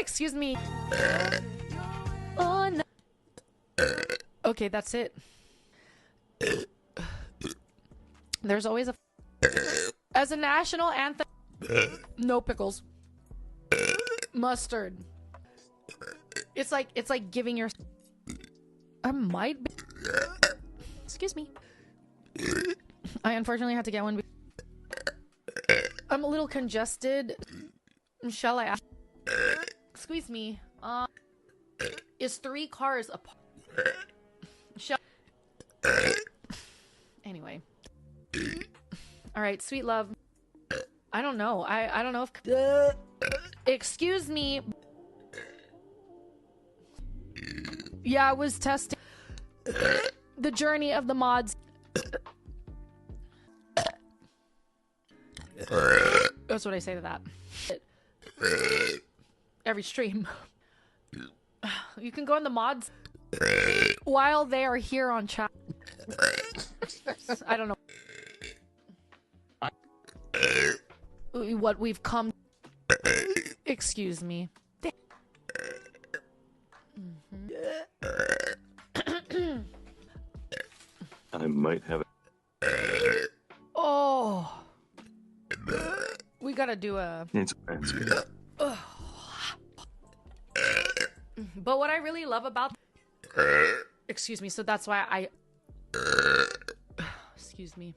Excuse me. Oh, no. Okay, that's it. There's always a... As a national anthem... No pickles. Mustard. It's like giving your... I might be... Excuse me. I unfortunately had to get one. I'm a little congested. Shall I ask? Excuse me. Is 3 cars apart? Anyway. Alright, sweet love. I don't know. I don't know if... Excuse me. Yeah, I was testing the journey of the mods. That's what I say to that. Every stream. You can go in the mods while they are here on chat. I don't know what we've come. Excuse me. I might have it. Oh. We gotta do a... But what I really love about... Excuse me, so that's why I... Excuse me.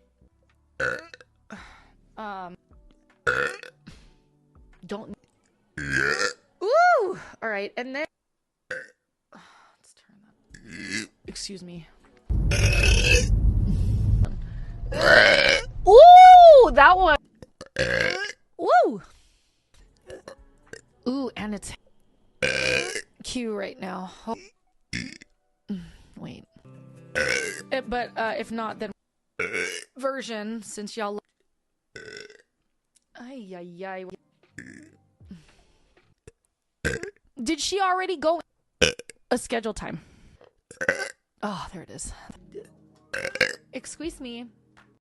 Don't... Ooh! Alright, and then... Let's turn that... Excuse me. Ooh! That one! Woo! Ooh, and it's Q right now. Oh. Wait. But if not, then version, since y'all... Ay, ay, ay. Did she already go a schedule time? Oh, there it is. Excuse me.